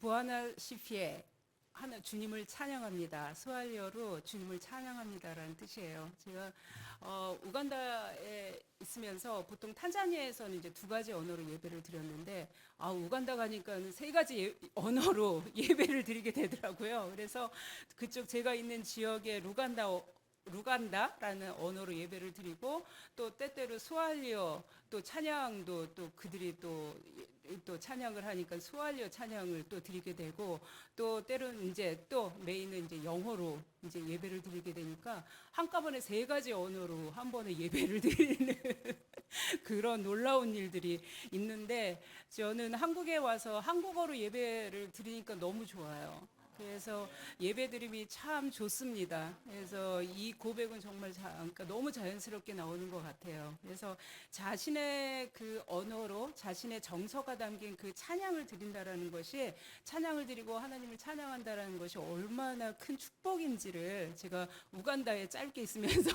부아나시피에 하나 주님을 찬양합니다. 스왈리어로 주님을 찬양합니다라는 뜻이에요. 제가 우간다에 있으면서 보통 탄자니아에서는 이제 두 가지 언어로 예배를 드렸는데 우간다 가니까는 세 가지 언어로 예배를 드리게 되더라고요. 그래서 그쪽 제가 있는 지역의 루간다라는 언어로 예배를 드리고 또 때때로 스왈리어 또 찬양도 또 그들이 또 찬양을 하니까 스왈리어 찬양을 또 드리게 되고 또 때로는 이제 또 메인은 이제 영어로 이제 예배를 드리게 되니까 한꺼번에 세 가지 언어로 한 번에 예배를 드리는 그런 놀라운 일들이 있는데 저는 한국에 와서 한국어로 예배를 드리니까 너무 좋아요. 그래서 예배드림이 참 좋습니다. 그래서 이 고백은 정말 그러니까 너무 자연스럽게 나오는 것 같아요. 그래서 자신의 그 언어로 자신의 정서가 담긴 그 찬양을 드린다라는 것이 찬양을 드리고 하나님을 찬양한다라는 것이 얼마나 큰 축복인지를 제가 우간다에 짧게 있으면서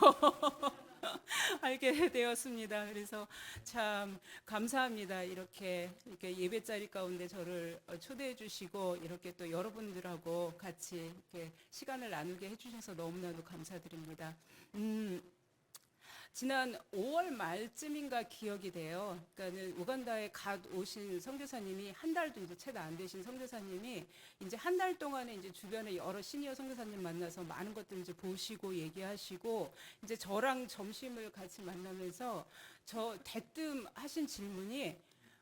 알게 되었습니다. 그래서 참 감사합니다. 이렇게 예배 자리 가운데 저를 초대해 주시고 이렇게 또 여러분들하고 같이 이렇게 시간을 나누게 해주셔서 너무나도 감사드립니다. 지난 5월 말쯤인가 기억이 돼요. 그러니까는 우간다에 갓 오신 선교사님이 한 달도 이제 채도 안 되신 선교사님이 이제 한 달 동안에 이제 주변에 여러 시니어 선교사님 만나서 많은 것들 이제 보시고 얘기하시고 이제 저랑 점심을 같이 만나면서 저 대뜸 하신 질문이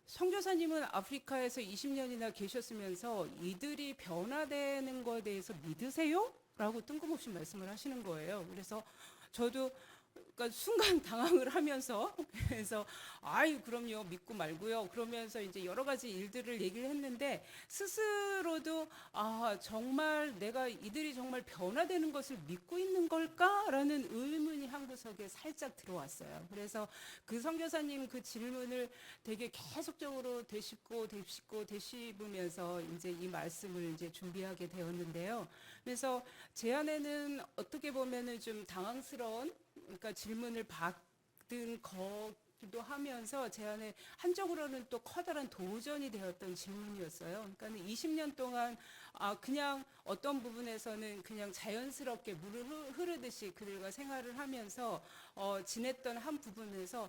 선교사님은 아프리카에서 20년이나 계셨으면서 이들이 변화되는 것에 대해서 믿으세요? 라고 뜬금없이 말씀을 하시는 거예요. 그래서 저도 그러니까 순간 당황을 하면서 그래서 그럼요 믿고 말고요 그러면서 이제 여러 가지 일들을 얘기를 했는데 스스로도 정말 내가 이들이 정말 변화되는 것을 믿고 있는 걸까라는 의문이 한 구석에 살짝 들어왔어요. 그래서 그 선교사님 그 질문을 되게 계속적으로 되씹으면서 이제 이 말씀을 이제 준비하게 되었는데요. 그래서 제 안에는 어떻게 보면은 좀 당황스러운 그러니까 질문을 받은 거기도 하면서 제 안에 한쪽으로는 또 커다란 도전이 되었던 질문이었어요. 그러니까 20년 동안 그냥 어떤 부분에서는 그냥 자연스럽게 물을 흐르듯이 그들과 생활을 하면서 지냈던 한 부분에서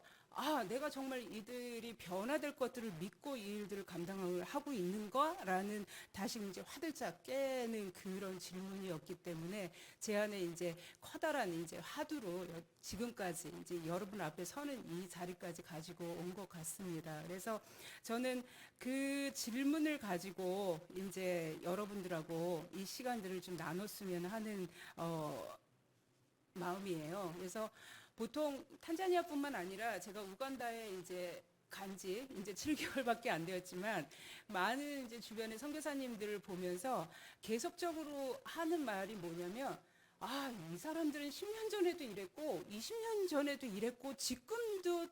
내가 정말 이들이 변화될 것들을 믿고 이 일들을 감당을 하고 있는가라는 다시 이제 화들짝 깨는 그런 질문이었기 때문에 제 안에 이제 커다란 이제 화두로 지금까지 이제 여러분 앞에 서는 이 자리까지 가지고 온 것 같습니다. 그래서 저는 그 질문을 가지고 이제 여러분들하고 이 시간들을 좀 나눴으면 하는 마음이에요. 그래서 보통 탄자니아뿐만 아니라 제가 우간다에 이제 간지 이제 7개월밖에 안 되었지만 많은 이제 주변의 선교사님들을 보면서 계속적으로 하는 말이 뭐냐면 이 사람들은 10년 전에도 이랬고 20년 전에도 이랬고 지금도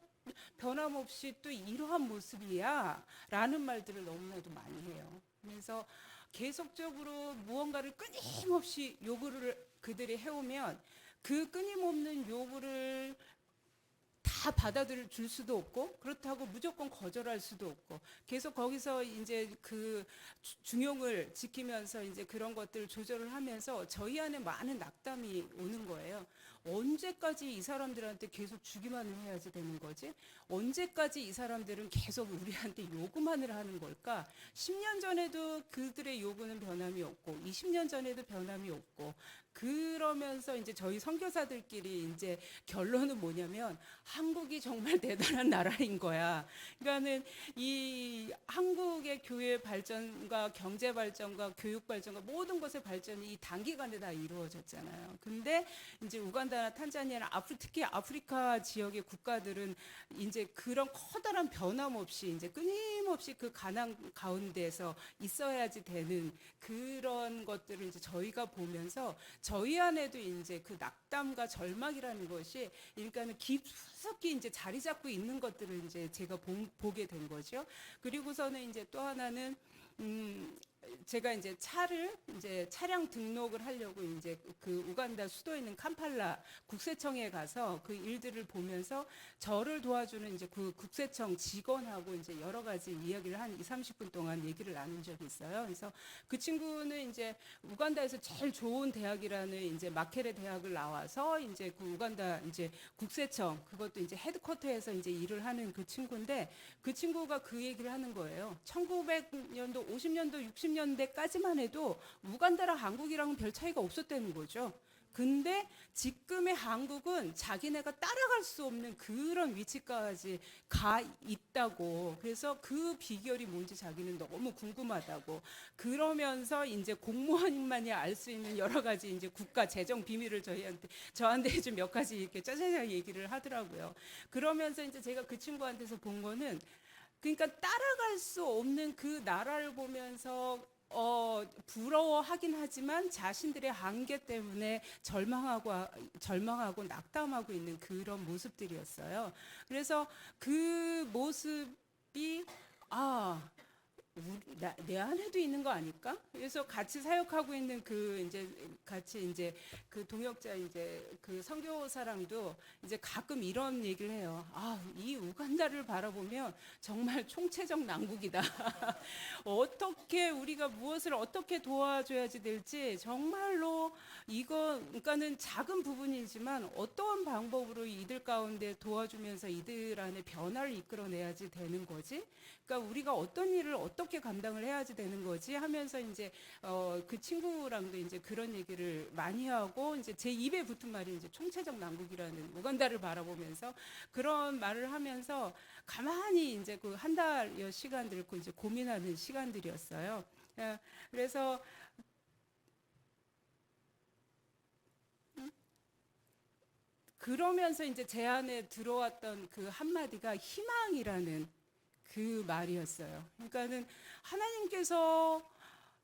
변함없이 또 이러한 모습이야 라는 말들을 너무나도 많이 해요. 그래서 계속적으로 무언가를 끊임없이 요구를 그들이 해오면 그 끊임없는 요구를 다 받아들일 줄 수도 없고 그렇다고 무조건 거절할 수도 없고 계속 거기서 이제 그 중용을 지키면서 이제 그런 것들을 조절을 하면서 저희 안에 많은 낙담이 오는 거예요. 언제까지 이 사람들한테 계속 주기만을 해야지 되는 거지? 언제까지 이 사람들은 계속 우리한테 요구만을 하는 걸까? 10년 전에도 그들의 요구는 변함이 없고 20년 전에도 변함이 없고 그러면서 이제 저희 선교사들끼리 이제 결론은 뭐냐면 한국이 정말 대단한 나라인 거야. 그러니까는 이 한국의 교회 발전과 경제 발전과 교육 발전과 모든 것의 발전이 이 단기간에 다 이루어졌잖아요. 근데 이제 우간다나 탄자니아나 특히 아프리카 지역의 국가들은 이제 그런 커다란 변함 없이 이제 끊임없이 그 가난 가운데서 있어야지 되는 그런 것들을 이제 저희가 보면서 저희 안에도 이제 그 낙담과 절망이라는 것이 그러니까는 깊숙이 이제 자리 잡고 있는 것들을 이제 제가 보게 된 거죠. 그리고서는 이제 또 하나는 제가 이제 차량 등록을 하려고 이제 그 우간다 수도에 있는 캄팔라 국세청에 가서 그 일들을 보면서 저를 도와주는 이제 그 국세청 직원하고 이제 여러 가지 이야기를 한 2, 30분 동안 얘기를 나눈 적이 있어요. 그래서 그 친구는 이제 우간다에서 제일 좋은 대학이라는 이제 마케레 대학을 나와서 이제 그 우간다 이제 국세청 그것도 이제 헤드쿼터에서 이제 일을 하는 그 친구인데 그 친구가 그 얘기를 하는 거예요. 1900년도, 50년도, 60년대까지만 해도 우간다랑 한국이랑은 별 차이가 없었다는 거죠. 근데 지금의 한국은 자기네가 따라갈 수 없는 그런 위치까지 가 있다고. 그래서 그 비결이 뭔지 자기는 너무 궁금하다고. 그러면서 이제 공무원만이 알 수 있는 여러 가지 이제 국가 재정 비밀을 저한테 좀 몇 가지 이렇게 짜잘하게 얘기를 하더라고요. 그러면서 이제 제가 그 친구한테서 본 거는 그러니까 따라갈 수 없는 그 나라를 보면서 부러워하긴 하지만 자신들의 한계 때문에 절망하고 낙담하고 있는 그런 모습들이었어요. 그래서 그 모습이 내 안에도 있는 거 아닐까? 그래서 같이 사역하고 있는 같이 이제 그 동역자 이제 그 선교사랑도 이제 가끔 이런 얘기를 해요. 이 우간다를 바라보면 정말 총체적 난국이다. 어떻게 우리가 무엇을 어떻게 도와줘야지 될지 정말로 그러니까는 작은 부분이지만 어떠한 방법으로 이들 가운데 도와주면서 이들 안에 변화를 이끌어내야지 되는 거지. 그러니까 우리가 어떤 일을 어떻게 감당을 해야지 되는 거지 하면서 이제 그 친구랑도 이제 그런 얘기를 많이 하고 이제 제 입에 붙은 말이 이제 총체적 난국이라는 우간다를 바라보면서 그런 말을 하면서 가만히 이제 그 한 달여 시간들을 이제 고민하는 시간들이었어요. 그래서 그러면서 이제 제 안에 들어왔던 그 한마디가 희망이라는 그 말이었어요. 그러니까는 하나님께서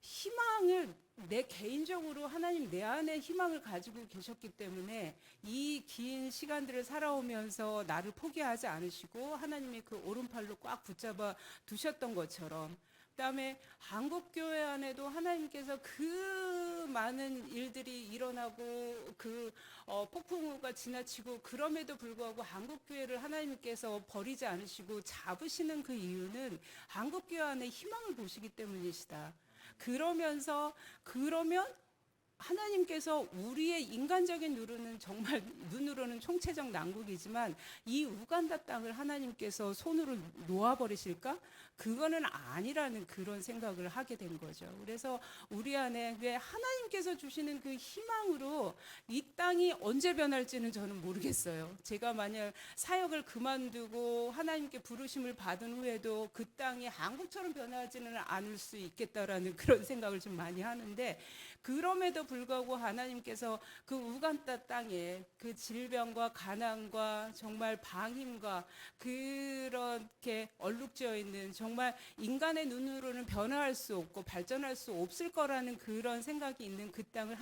희망을 내 개인적으로 하나님 내 안에 희망을 가지고 계셨기 때문에 이 긴 시간들을 살아오면서 나를 포기하지 않으시고 하나님의 그 오른팔로 꽉 붙잡아 두셨던 것처럼 그다음에 한국교회 안에도 하나님께서 그 많은 일들이 일어나고 폭풍우가 지나치고 그럼에도 불구하고 한국교회를 하나님께서 버리지 않으시고 잡으시는 그 이유는 한국교회 안에 희망을 보시기 때문이시다. 그러면 하나님께서 우리의 인간적인 눈으로는 총체적 난국이지만 이 우간다 땅을 하나님께서 손으로 놓아버리실까? 그거는 아니라는 그런 생각을 하게 된 거죠. 그래서 우리 안에 왜 하나님께서 주시는 그 희망으로 이 땅이 언제 변할지는 저는 모르겠어요. 제가 만약 사역을 그만두고 하나님께 부르심을 받은 후에도 그 땅이 한국처럼 변하지는 않을 수 있겠다라는 그런 생각을 좀 많이 하는데 그럼에도 불구하고 하나님께서 그 우간다 땅에 그 질병과 가난과 정말 방임과 그렇게 얼룩져 있는 정말 인간의 눈으로는 변화할 수 없고 발전할 수 없을 거라는 그런 생각이 있는 그 땅을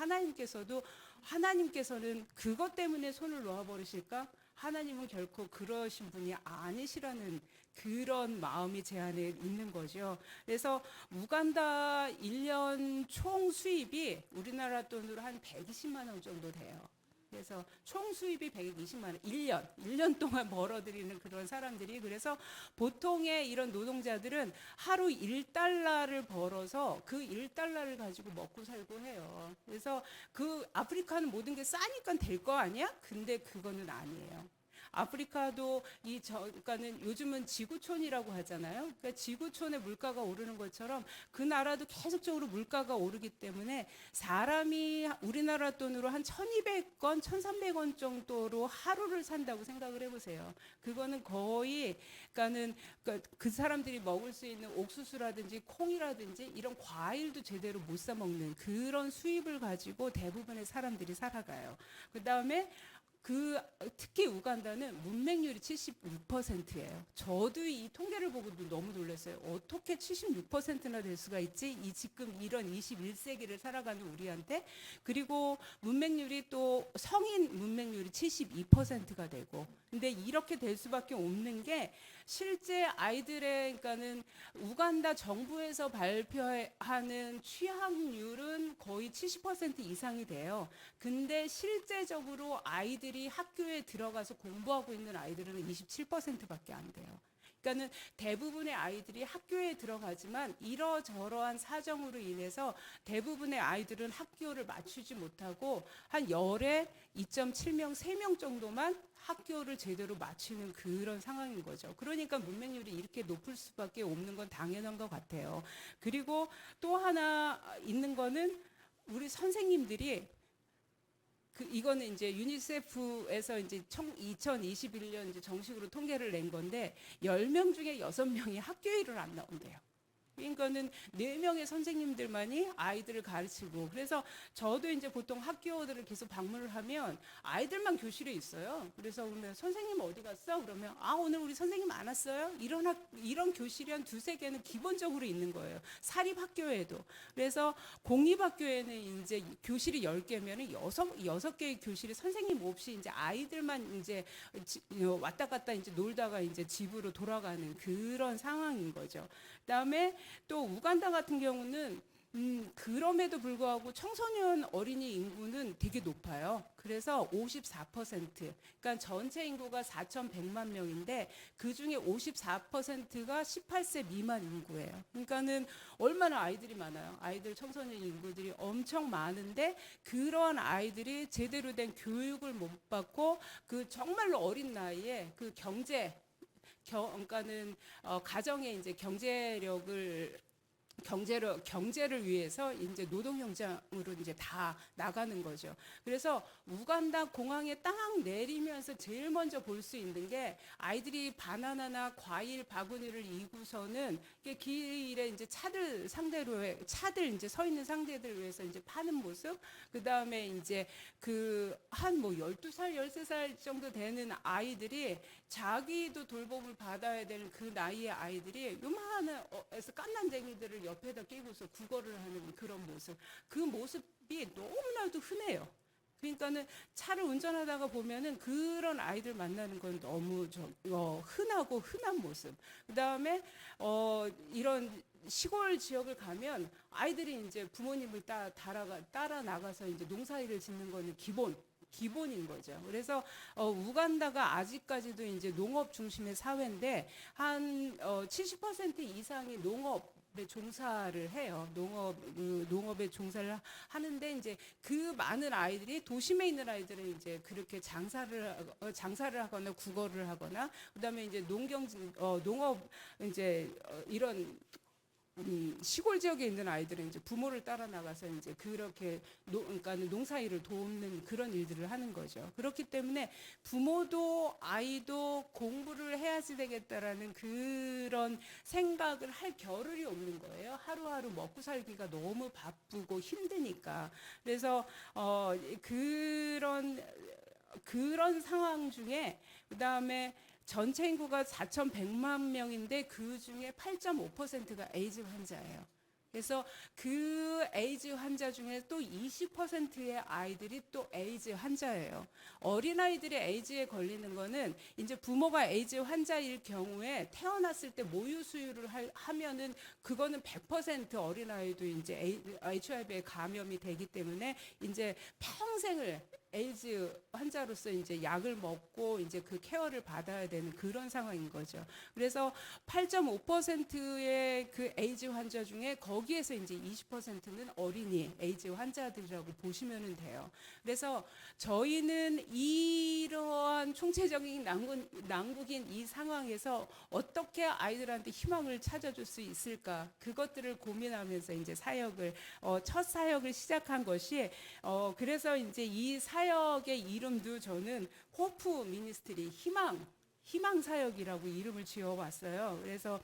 하나님께서는 그것 때문에 손을 놓아버리실까? 하나님은 결코 그러신 분이 아니시라는 그런 마음이 제 안에 있는 거죠. 그래서 우간다 1년 총 수입이 우리나라 돈으로 한 120만 원 정도 돼요. 그래서 총 수입이 120만 원, 1년 동안 벌어들이는 그런 사람들이 그래서 보통의 이런 노동자들은 하루 1달러를 벌어서 그 1달러를 가지고 먹고 살고 해요. 그래서 그 아프리카는 모든 게 싸니까 될 거 아니야? 근데 그거는 아니에요. 아프리카도 그러니까는 요즘은 지구촌이라고 하잖아요. 그러니까 지구촌의 물가가 오르는 것처럼 그 나라도 계속적으로 물가가 오르기 때문에 사람이 우리나라 돈으로 한 1,200원, 1,300원 정도로 하루를 산다고 생각을 해보세요. 그거는 거의 그러니까는 그 사람들이 먹을 수 있는 옥수수라든지 콩이라든지 이런 과일도 제대로 못 사 먹는 그런 수입을 가지고 대부분의 사람들이 살아가요. 그다음에 특히 우간다는 문맹률이 76%예요. 저도 이 통계를 보고도 너무 놀랐어요. 어떻게 76%나 될 수가 있지? 지금 이런 21세기를 살아가는 우리한테. 그리고 문맹률이 또 성인 문맹률이 72%가 되고. 근데 이렇게 될 수밖에 없는 게 실제 아이들의 그러니까는 우간다 정부에서 발표하는 취학률은 거의 70% 이상이 돼요. 근데 실제적으로 아이들이 학교에 들어가서 공부하고 있는 아이들은 27%밖에 안 돼요. 그러니까는 대부분의 아이들이 학교에 들어가지만 이러저러한 사정으로 인해서 대부분의 아이들은 학교를 마치지 못하고 한 열에 2.7명, 3명 정도만 학교를 제대로 마치는 그런 상황인 거죠. 그러니까 문맹률이 이렇게 높을 수밖에 없는 건 당연한 것 같아요. 그리고 또 하나 있는 거는 우리 선생님들이 이거는 이제 유니세프에서 이제 2021년 이제 정식으로 통계를 낸 건데 10명 중에 6명이 학교 일을 안 나온대요. 그러니까는 4명의 선생님들만이 아이들을 가르치고, 그래서 저도 이제 보통 학교들을 계속 방문을 하면 아이들만 교실에 있어요. 그래서 그러면 선생님 어디 갔어? 그러면 오늘 우리 선생님 안 왔어요? 이런 교실이 한 2-3개는 기본적으로 있는 거예요. 사립학교에도. 그래서 공립학교에는 이제 교실이 10개면은 6개의 교실이 선생님 없이 이제 아이들만 이제 왔다 갔다 이제 놀다가 이제 집으로 돌아가는 그런 상황인 거죠. 그다음에 또 우간다 같은 경우는 그럼에도 불구하고 청소년 어린이 인구는 되게 높아요. 그래서 54%, 그러니까 전체 인구가 4,100만 명인데 그 중에 54%가 18세 미만 인구예요. 그러니까는 얼마나 아이들이 많아요. 아이들 청소년 인구들이 엄청 많은데 그러한 아이들이 제대로 된 교육을 못 받고 그 정말로 어린 나이에 그 그러니까는 가정의 이제 경제를 위해서 이제 노동 현장으로 이제 다 나가는 거죠. 그래서 우간다 공항에 딱 내리면서 제일 먼저 볼 수 있는 게 아이들이 바나나나 과일 바구니를 이고서는 길에 이제 차들 이제 서 있는 상대들을 위해서 이제 파는 모습. 그다음에 이제 한 12살, 13살 정도 되는 아이들이 자기도 돌봄을 받아야 되는 그 나이의 아이들이 요만한 깐난쟁이들을 옆에다 끼고서 국어를 하는 그런 모습. 그 모습이 너무나도 흔해요. 그러니까는 차를 운전하다가 보면은 그런 아이들 만나는 건 너무 흔하고 흔한 모습. 그다음에 이런 시골 지역을 가면 아이들이 이제 부모님을 따라 나가서 이제 농사일을 짓는 거는 기본인 거죠. 그래서 우간다가 아직까지도 이제 농업 중심의 사회인데 한 70% 이상이 농업에 종사를 해요. 농업에 종사를 하는데 이제 그 많은 아이들이 도심에 있는 아이들은 이제 그렇게 장사를 하거나 국어를 하거나 그다음에 이제 농업 이제 이런 시골 지역에 있는 아이들은 이제 부모를 따라 나가서 이제 그렇게 그러니까 농사일을 돕는 그런 일들을 하는 거죠. 그렇기 때문에 부모도 아이도 공부를 해야지 되겠다라는 그런 생각을 할 겨를이 없는 거예요. 하루하루 먹고 살기가 너무 바쁘고 힘드니까. 그래서 그런 상황 중에 그다음에 전체 인구가 4,100만 명인데 그 중에 8.5%가 에이즈 환자예요. 그래서 그 에이즈 환자 중에 또 20%의 아이들이 또 에이즈 환자예요. 어린아이들이 에이즈에 걸리는 거는 이제 부모가 에이즈 환자일 경우에 태어났을 때 모유 수유를 하면은 그거는 100% 어린아이도 이제 HIV에 감염이 되기 때문에 이제 평생을 에이즈 환자로서 이제 약을 먹고 이제 그 케어를 받아야 되는 그런 상황인 거죠. 그래서 8.5%의 그 에이즈 환자 중에 거기에서 이제 20%는 어린이 에이즈 환자들이라고 보시면 돼요. 그래서 저희는 이러한 총체적인 난국인 이 상황에서 어떻게 아이들한테 희망을 찾아줄 수 있을까? 그것들을 고민하면서 이제 첫 사역을 시작한 것이 그래서 이제 이 사역의 이름도 저는 호프 미니스트리 희망 사역이라고 이름을 지어왔어요. 그래서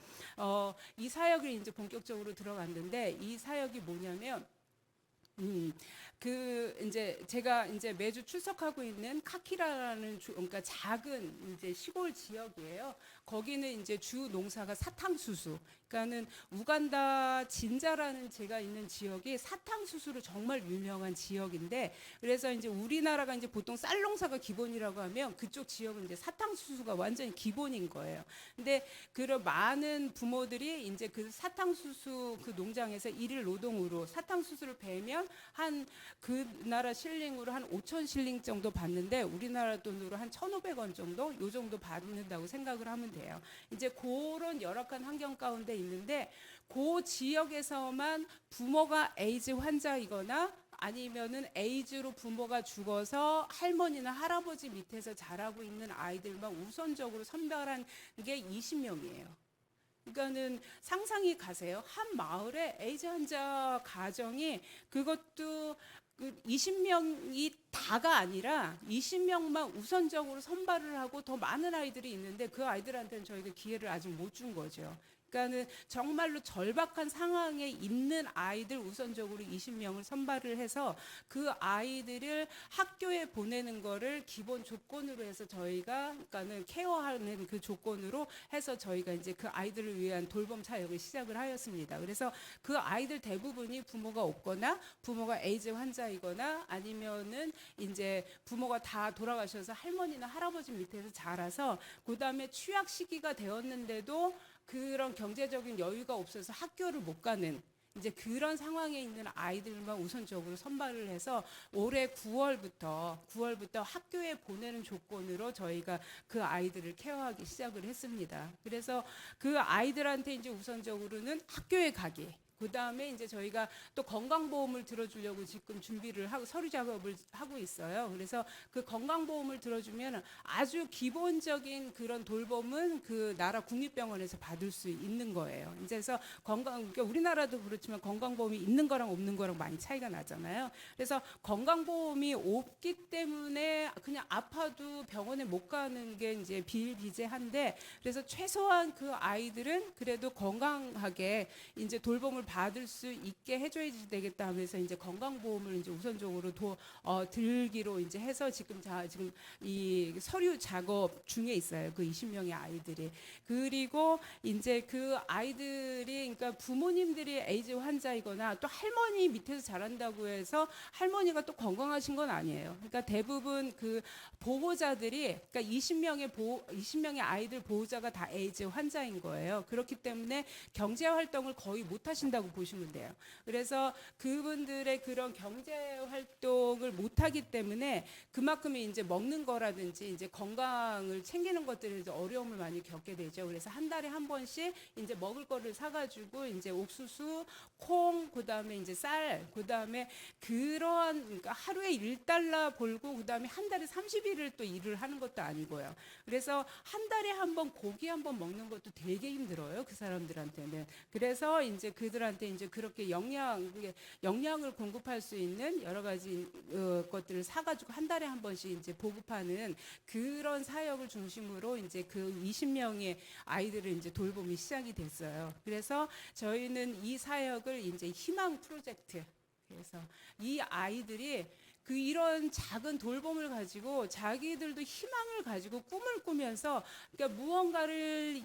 이 사역을 이제 본격적으로 들어갔는데 이 사역이 뭐냐면 이제 제가 이제 매주 출석하고 있는 카키라라는 그러니까 작은 이제 시골 지역이에요. 거기는 이제 주 농사가 사탕수수. 그러니까는 우간다 진자라는 제가 있는 지역이 사탕수수로 정말 유명한 지역인데, 그래서 이제 우리나라가 이제 보통 쌀 농사가 기본이라고 하면 그쪽 지역은 이제 사탕수수가 완전히 기본인 거예요. 근데 그런 많은 부모들이 이제 그 사탕수수 그 농장에서 일일 노동으로 사탕수수를 베면 한 그 나라 실링으로 한 5천 실링 정도 받는데, 우리나라 돈으로 한 1,500원 정도 요 정도 받는다고 생각을 하면 돼요. 이제 그런 열악한 환경 가운데 있는데, 그 지역에서만 부모가 에이즈 환자이거나 아니면은 에이즈로 부모가 죽어서 할머니나 할아버지 밑에서 자라고 있는 아이들만 우선적으로 선별한 게 20명이에요. 그러니까는 상상이 가세요. 한 마을에 에이즈 환자 가정이, 그것도 그 20명이 다가 아니라 20명만 우선적으로 선발을 하고 더 많은 아이들이 있는데, 그 아이들한테는 저희가 기회를 아직 못 준 거죠. 그러니까는 정말로 절박한 상황에 있는 아이들 우선적으로 20명을 선발을 해서 그 아이들을 학교에 보내는 거를 기본 조건으로 해서 저희가, 그러니까는 케어하는 그 조건으로 해서 저희가 이제 그 아이들을 위한 돌봄 사역을 시작을 하였습니다. 그래서 그 아이들 대부분이 부모가 없거나 부모가 에이즈 환자이거나 아니면은 이제 부모가 다 돌아가셔서 할머니나 할아버지 밑에서 자라서, 그 다음에 취학 시기가 되었는데도 그런 경제적인 여유가 없어서 학교를 못 가는 이제 그런 상황에 있는 아이들만 우선적으로 선발을 해서 올해 9월부터 학교에 보내는 조건으로 저희가 그 아이들을 케어하기 시작을 했습니다. 그래서 그 아이들한테 이제 우선적으로는 학교에 가기, 그 다음에 이제 저희가 또 건강보험을 들어주려고 지금 준비를 하고 서류 작업을 하고 있어요. 그래서 그 건강보험을 들어주면 아주 기본적인 그런 돌봄은 그 나라 국립병원에서 받을 수 있는 거예요. 그래서 그러니까 우리나라도 그렇지만 건강보험이 있는 거랑 없는 거랑 많이 차이가 나잖아요. 그래서 건강보험이 없기 때문에 그냥 아파도 병원에 못 가는 게 이제 비일비재한데, 그래서 최소한 그 아이들은 그래도 건강하게 이제 돌봄을 받을 수 있게 해줘야 되겠다 하면서 이제 건강보험을 이제 우선적으로 들기로 이제 해서 지금 이 서류 작업 중에 있어요. 그 20명의 아이들이. 그리고 이제 그 아이들이, 그러니까 부모님들이 에이즈 환자이거나 또 할머니 밑에서 자란다고 해서 할머니가 또 건강하신 건 아니에요. 그러니까 대부분 그 보호자들이, 그러니까 20명의 아이들 보호자가 다 에이즈 환자인 거예요. 그렇기 때문에 경제 활동을 거의 못 하신다고 보시면 돼요. 그래서 그분들의 그런 경제 활동을 못 하기 때문에 그만큼의 이제 먹는 거라든지 이제 건강을 챙기는 것들에 이제 어려움을 많이 겪게 되죠. 그래서 한 달에 한 번씩 이제 먹을 거를 사가지고 이제 옥수수, 콩, 그 다음에 이제 쌀, 그 다음에 그러한, 그러니까 하루에 1달러 벌고 그 다음에 한 달에 30일을 또 일을 하는 것도 아니고요. 그래서 한 달에 한 번 고기 한 번 먹는 것도 되게 힘들어요. 그 사람들한테는. 그래서 이제 그들한테 이제 그렇게 영양을 공급할 수 있는 여러 가지 것들을 사가지고 한 달에 한 번씩 이제 보급하는 그런 사역을 중심으로 이제 그 20명의 아이들을 이제 돌봄이 시작이 됐어요. 그래서 저희는 이 사역을 이제 희망 프로젝트, 그래서 이 아이들이 그 이런 작은 돌봄을 가지고 자기들도 희망을 가지고 꿈을 꾸면서, 그러니까 무언가를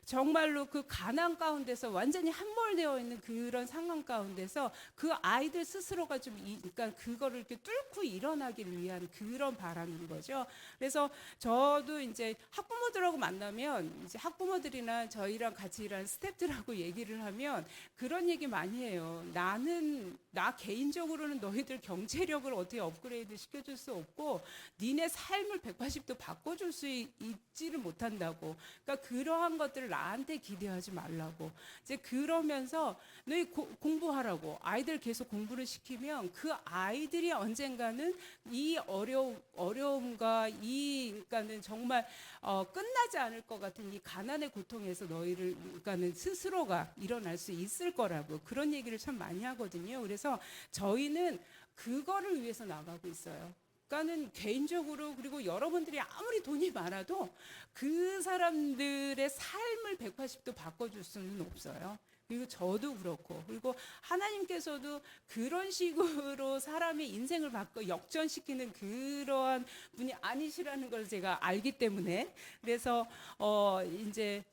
정말로 그 가난 가운데서 완전히 함몰되어 있는 그런 상황 가운데서 그 아이들 스스로가 그러니까 그거를 이렇게 뚫고 일어나기를 위한 그런 바람인 거죠. 그래서 저도 이제 학부모들하고 만나면 이제 학부모들이나 저희랑 같이 일하는 스태프들하고 얘기를 하면 그런 얘기 많이 해요. 나 개인적으로는 너희들 경제력을 어떻게 업그레이드 시켜줄 수 없고 니네 삶을 180도 바꿔줄 수 있지를 못한다고. 그러니까 그러한 것들을 나한테 기대하지 말라고. 이제 그러면서 너희 공부하라고. 아이들 계속 공부를 시키면 그 아이들이 언젠가는 이 어려움과 그러니까는 정말 끝나지 않을 것 같은 이 가난의 고통에서 그러니까는 스스로가 일어날 수 있을 거라고. 그런 얘기를 참 많이 하거든요. 그래서 저희는 그거를 위해서 나가고 있어요. 그러니까는 개인적으로, 그리고 여러분들이 아무리 돈이 많아도 그 사람들의 삶을 180도 바꿔줄 수는 없어요. 그리고 저도 그렇고, 그리고 하나님께서도 그런 식으로 사람의 인생을 바꿔 역전시키는 그러한 분이 아니시라는 걸 제가 알기 때문에, 그래서 이제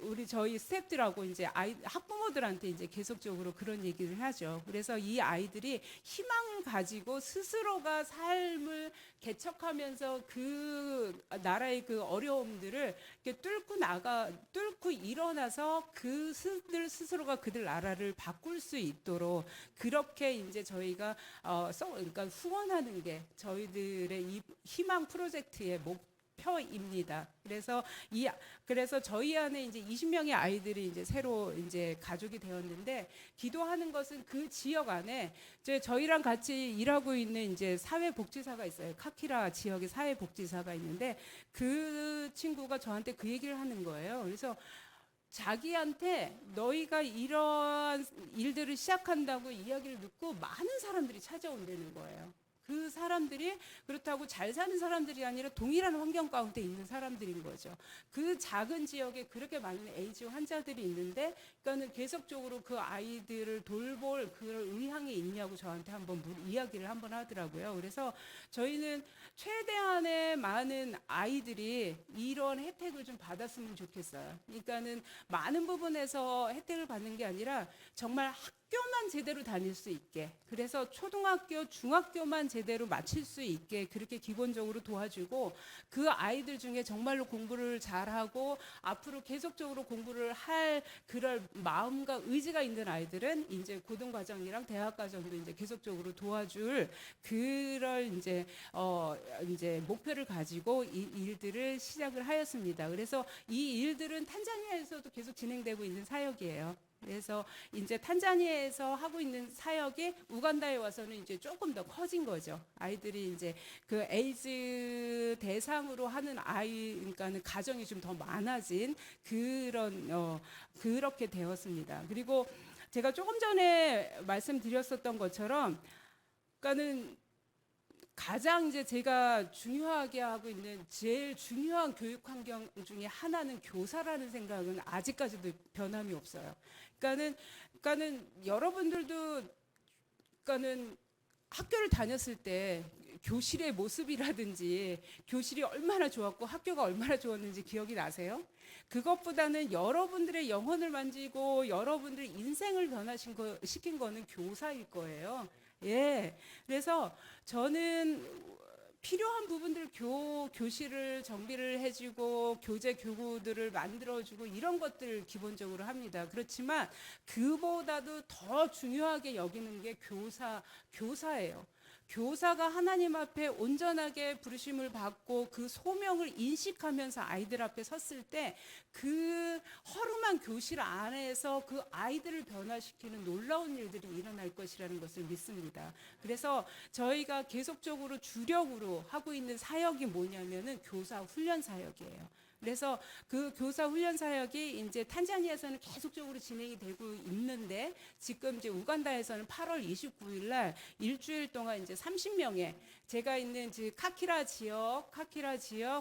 우리 저희 스태프들하고 이제 학부모들한테 이제 계속적으로 그런 얘기를 하죠. 그래서 이 아이들이 희망을 가지고 스스로가 삶을 개척하면서 그 나라의 그 어려움들을 이렇게 뚫고 일어나서 그들 스스로가 그들 나라를 바꿀 수 있도록 그렇게 이제 저희가 그러니까 후원하는 게 저희들의 이 희망 프로젝트의 목표입니다. 그래서 저희 안에 이제 20명의 아이들이 이제 새로 이제 가족이 되었는데, 기도하는 것은 그 지역 안에 이제 저희랑 같이 일하고 있는 이제 사회복지사가 있어요. 카키라 지역의 사회복지사가 있는데, 그 친구가 저한테 그 얘기를 하는 거예요. 그래서 자기한테 너희가 이러한 일들을 시작한다고 이야기를 듣고 많은 사람들이 찾아온다는 거예요. 그 사람들이 그렇다고 잘 사는 사람들이 아니라 동일한 환경 가운데 있는 사람들인 거죠. 그 작은 지역에 그렇게 많은 에이즈 환자들이 있는데, 그러니까는 계속적으로 그 아이들을 돌볼 그런 의향이 있냐고 저한테 이야기를 한번 하더라고요. 그래서 저희는 최대한의 많은 아이들이 이런 혜택을 좀 받았으면 좋겠어요. 그러니까는 많은 부분에서 혜택을 받는 게 아니라 정말 학교만 제대로 다닐 수 있게, 그래서 초등학교, 중학교만 제대로 마칠 수 있게 그렇게 기본적으로 도와주고, 그 아이들 중에 정말로 공부를 잘하고 앞으로 계속적으로 공부를 할 그럴 마음과 의지가 있는 아이들은 이제 고등과정이랑 대학과정도 이제 계속적으로 도와줄 그럴 이제 목표를 가지고 이 일들을 시작을 하였습니다. 그래서 이 일들은 탄자니아에서도 계속 진행되고 있는 사역이에요. 그래서 이제 탄자니아에서 하고 있는 사역이 우간다에 와서는 이제 조금 더 커진 거죠. 아이들이 이제 그 에이즈 대상으로 하는 그러니까는 가정이 좀 더 많아진 그렇게 되었습니다. 그리고 제가 조금 전에 말씀드렸었던 것처럼, 그러니까는 가장 이제 제가 중요하게 하고 있는 제일 중요한 교육 환경 중에 하나는 교사라는 생각은 아직까지도 변함이 없어요. 그러니까는 여러분들도 학교를 다녔을 때 교실의 모습이라든지 교실이 얼마나 좋았고 학교가 얼마나 좋았는지 기억이 나세요? 그것보다는 여러분들의 영혼을 만지고 여러분들의 인생을 변화시킨 거는 교사일 거예요. 예. 그래서 저는 필요한 부분들 교실을 정비를 해주고 교재 교구들을 만들어주고 이런 것들을 기본적으로 합니다. 그렇지만 그보다도 더 중요하게 여기는 게 교사예요. 교사가 하나님 앞에 온전하게 부르심을 받고 그 소명을 인식하면서 아이들 앞에 섰을 때 그 허름한 교실 안에서 그 아이들을 변화시키는 놀라운 일들이 일어날 것이라는 것을 믿습니다. 그래서 저희가 계속적으로 주력으로 하고 있는 사역이 뭐냐면은 교사 훈련 사역이에요. 그래서 그 교사 훈련 사역이 이제 탄자니아에서는 계속적으로 진행이 되고 있는데, 지금 이제 우간다에서는 8월 29일 날 일주일 동안 이제 30명의 제가 있는 카키라 지역,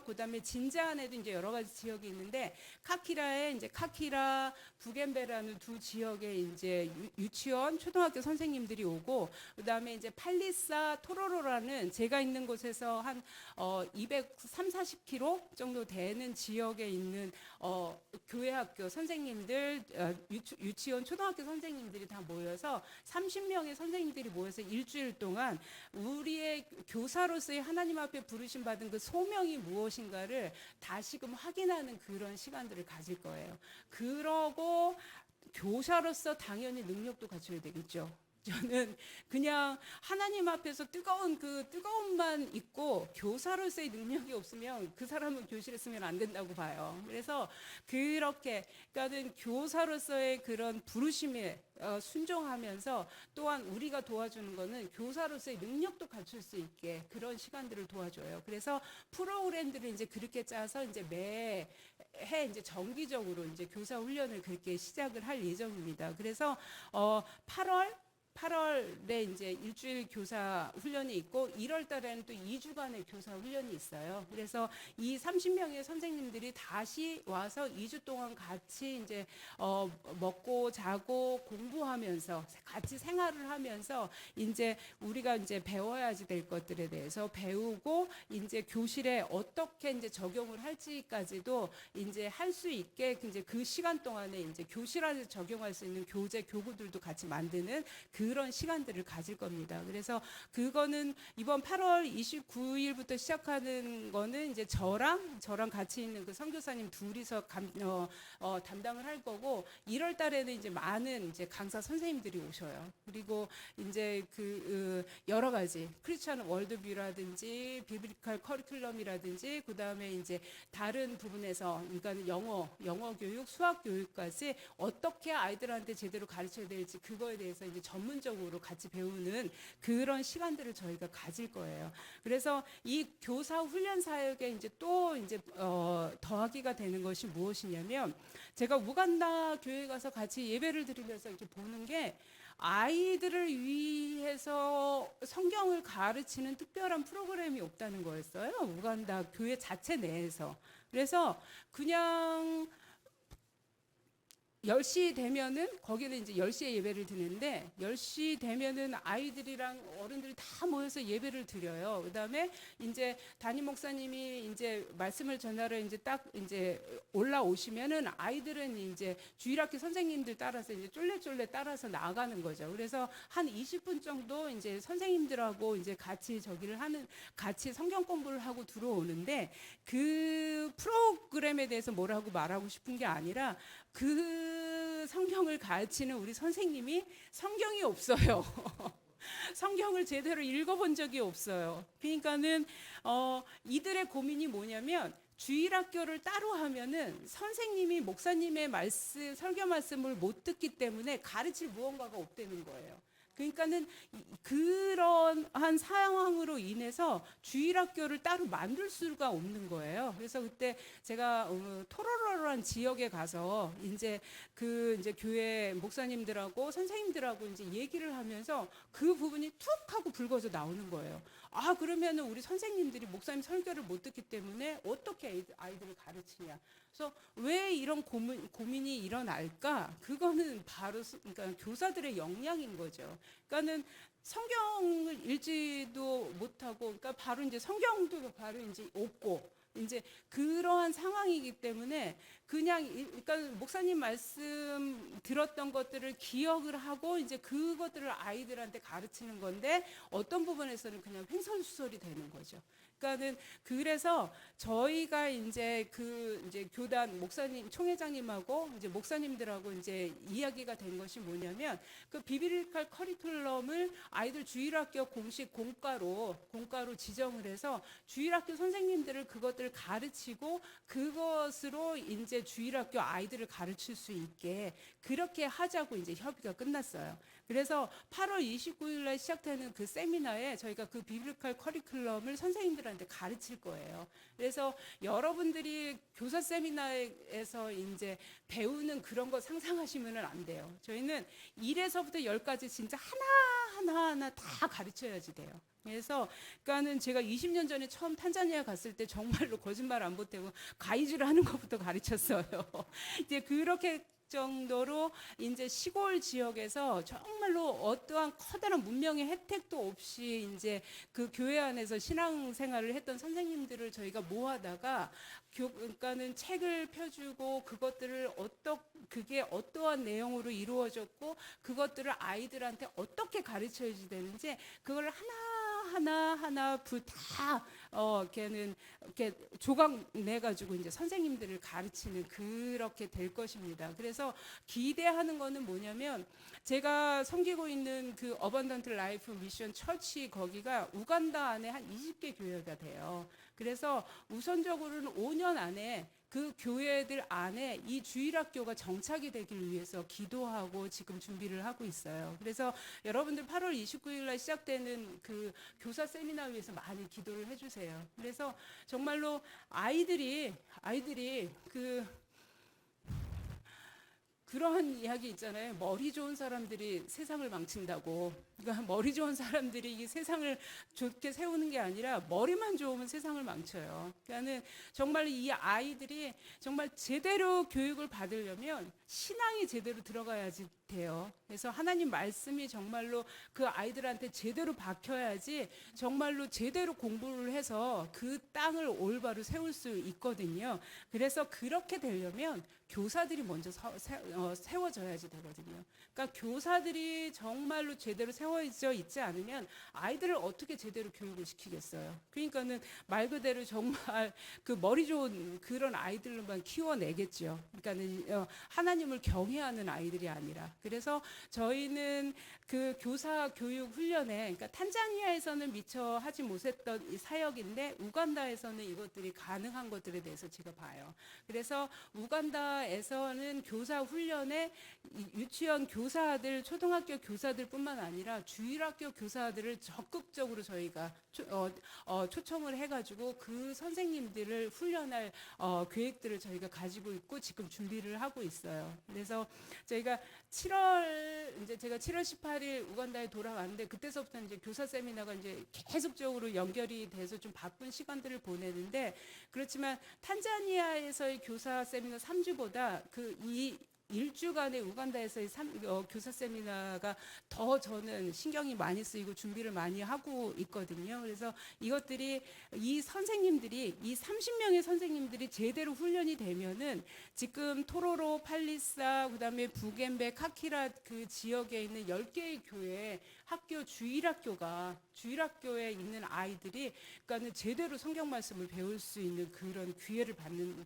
그다음에 진자안에도 이제 여러 가지 지역이 있는데, 카키라 부겐베라는 두 지역에 이제 유치원, 초등학교 선생님들이 오고, 그다음에 이제 팔리사 토로로라는 제가 있는 곳에서 한 230-40km 정도 되는 지역에 있는 교회 학교 선생님들, 유치원, 초등학교 선생님들이 다 모여서 30명의 선생님들이 모여서 일주일 동안 우리의 교사로서의 하나님 앞에 부르심 받은 그 소명이 무엇인가를 다시금 확인하는 그런 시간들을 가질 거예요. 그러고 교사로서 당연히 능력도 갖춰야 되겠죠. 저는 그냥 하나님 앞에서 뜨거움만 있고 교사로서의 능력이 없으면 그 사람은 교실에 쓰면 안 된다고 봐요. 그래서 그러니까는 교사로서의 그런 부르심에 순종하면서, 또한 우리가 도와주는 거는 교사로서의 능력도 갖출 수 있게 그런 시간들을 도와줘요. 그래서 프로그램들을 이제 그렇게 짜서 이제 매해 이제 정기적으로 이제 교사 훈련을 그렇게 시작을 할 예정입니다. 그래서 8월 8월에 이제 일주일 교사 훈련이 있고 1월 달에는 또 2주간의 교사 훈련이 있어요. 그래서 이 30명의 선생님들이 다시 와서 2주 동안 같이 이제 먹고 자고 공부하면서 같이 생활을 하면서 이제 우리가 이제 배워야지 될 것들에 대해서 배우고 이제 교실에 어떻게 이제 적용을 할지까지도 이제 할 수 있게 이제 그 시간 동안에 이제 교실 안에서 적용할 수 있는 교재 교구들도 같이 만드는 그런 시간들을 가질 겁니다. 그래서 그거는 이번 8월 29일부터 시작하는 거는 이제 저랑 같이 있는 그 선교사님 둘이서 담당을 할 거고 1월 달에는 이제 많은 이제 강사 선생님들이 오셔요. 그리고 이제 여러 가지 크리스천 월드뷰라든지 비블리컬 커리큘럼이라든지 그다음에 이제 다른 부분에서 그러니까 영어 교육, 수학 교육까지 어떻게 아이들한테 제대로 가르쳐야 될지 그거에 대해서 이제 전문적으로 같이 배우는 그런 시간들을 저희가 가질 거예요. 그래서 이 교사 훈련 사역에 이제 또 이제 더하기가 되는 것이 무엇이냐면 제가 우간다 교회 가서 같이 예배를 드리면서 이렇게 보는 게 아이들을 위해서 성경을 가르치는 특별한 프로그램이 없다는 거였어요. 우간다 교회 자체 내에서. 그래서 그냥 10시 되면은 거기는 이제 10시에 예배를 드리는데 10시 되면은 아이들이랑 어른들이 다 모여서 예배를 드려요. 그다음에 이제 담임 목사님이 이제 말씀을 전하러 이제 딱 이제 올라오시면은 아이들은 이제 주일학교 선생님들 따라서 이제 쫄래쫄래 따라서 나가는 거죠. 그래서 한 20분 정도 이제 선생님들하고 이제 같이 같이 성경 공부를 하고 들어오는데 그 프로그램에 대해서 뭐라고 말하고 싶은 게 아니라 그 성경을 가르치는 우리 선생님이 성경이 없어요. 성경을 제대로 읽어본 적이 없어요. 그러니까는 이들의 고민이 뭐냐면 주일학교를 따로 하면은 선생님이 목사님의 설교 말씀을 못 듣기 때문에 가르칠 무언가가 없다는 거예요. 그러니까는 그러한 상황으로 인해서 주일학교를 따로 만들 수가 없는 거예요. 그래서 그때 제가 토로로란 지역에 가서 이제 이제 교회 목사님들하고 선생님들하고 이제 얘기를 하면서 그 부분이 툭 하고 불거져 나오는 거예요. 아, 그러면은 우리 선생님들이 목사님 설교를 못 듣기 때문에 어떻게 아이들을 가르치냐. 그래서 왜 이런 고민이 일어날까? 그거는 바로 그러니까 교사들의 역량인 거죠. 그러니까는 성경을 읽지도 못하고, 그러니까 바로 이제 성경도 바로 이제 없고, 이제 그러한 상황이기 때문에 그냥 그러니까 목사님 말씀 들었던 것들을 기억을 하고 이제 그것들을 아이들한테 가르치는 건데 어떤 부분에서는 그냥 횡설수설이 되는 거죠. 그러니까는 그래서 저희가 이제 이제 교단 목사님 총회장님하고 이제 목사님들하고 이제 이야기가 된 것이 뭐냐면 그 비빌리컬 커리큘럼을 아이들 주일학교 공식 공과로 지정을 해서 주일학교 선생님들을 그것들을 가르치고 그것으로 이제 주일학교 아이들을 가르칠 수 있게 그렇게 하자고 이제 협의가 끝났어요. 그래서 8월 29일 날 시작되는 그 세미나에 저희가 그 비블리컬 커리큘럼을 선생님들한테 가르칠 거예요. 그래서 여러분들이 교사 세미나에서 이제 배우는 그런 거 상상하시면 안 돼요. 저희는 1에서부터 10까지 진짜 하나 다 가르쳐야지 돼요. 그래서 그러니까는 제가 20년 전에 처음 탄자니아 갔을 때 정말로 거짓말 안 보태고 가이즈를 하는 것부터 가르쳤어요. 이제 그렇게 정도로 이제 시골 지역에서 정말로 어떠한 커다란 문명의 혜택도 없이 이제 그 교회 안에서 신앙생활을 했던 선생님들을 저희가 모아다가 그러니까는 책을 펴주고 그것들을 그게 어떠한 내용으로 이루어졌고 그것들을 아이들한테 어떻게 가르쳐야 되는지 그걸 하나 다 걔는 이렇게 조각 내 가지고 이제 선생님들을 가르치는 그렇게 될 것입니다. 그래서 기대하는 거는 뭐냐면 제가 섬기고 있는 그 어번던트 라이프 미션 처치 거기가 우간다 안에 한 20개 교회가 돼요. 그래서 우선적으로는 5년 안에 그 교회들 안에 이 주일학교가 정착이 되길 위해서 기도하고 지금 준비를 하고 있어요. 그래서 여러분들 8월 29일 날 시작되는 그 교사 세미나 위해서 많이 기도를 해주세요. 그래서 정말로 아이들이 그러한 이야기 있잖아요. 머리 좋은 사람들이 세상을 망친다고. 그러니까 머리 좋은 사람들이 이 세상을 좋게 세우는 게 아니라 머리만 좋으면 세상을 망쳐요. 그러니까는 정말 이 아이들이 정말 제대로 교육을 받으려면 신앙이 제대로 들어가야지 돼요. 그래서 하나님 말씀이 정말로 그 아이들한테 제대로 박혀야지 정말로 제대로 공부를 해서 그 땅을 올바로 세울 수 있거든요. 그래서 그렇게 되려면 교사들이 먼저 세워져야지 되거든요. 그러니까 교사들이 정말로 제대로 세워져 있지 않으면 아이들을 어떻게 제대로 교육을 시키겠어요. 그러니까는 말 그대로 정말 그 머리 좋은 그런 아이들만 키워내겠죠. 그러니까는 하나님을 경외하는 아이들이 아니라. 그래서 저희는 그 교사 교육 훈련에, 그러니까 탄자니아에서는 미처 하지 못했던 이 사역인데 우간다에서는 이것들이 가능한 것들에 대해서 제가 봐요. 그래서 우간다에서는 교사 훈련에 유치원 교사들, 초등학교 교사들뿐만 아니라 주일학교 교사들을 적극적으로 저희가 초청을 해가지고 그 선생님들을 훈련할 계획들을 저희가 가지고 있고 지금 준비를 하고 있어요. 그래서 저희가 제가 7월 18일 우간다에 돌아왔는데 그때서부터 이제 교사 세미나가 이제 계속적으로 연결이 돼서 좀 바쁜 시간들을 보내는데, 그렇지만 탄자니아에서의 교사 세미나 3주보다 이 1주간의 우간다에서의 교사 세미나가 더 저는 신경이 많이 쓰이고 준비를 많이 하고 있거든요. 그래서 이것들이 이 30명의 선생님들이 제대로 훈련이 되면은 지금 토로로, 팔리사, 그다음에 부겐베, 카키라 그 지역에 있는 10개의 교회 학교 주일학교에 있는 아이들이 그러니까는 제대로 성경 말씀을 배울 수 있는 그런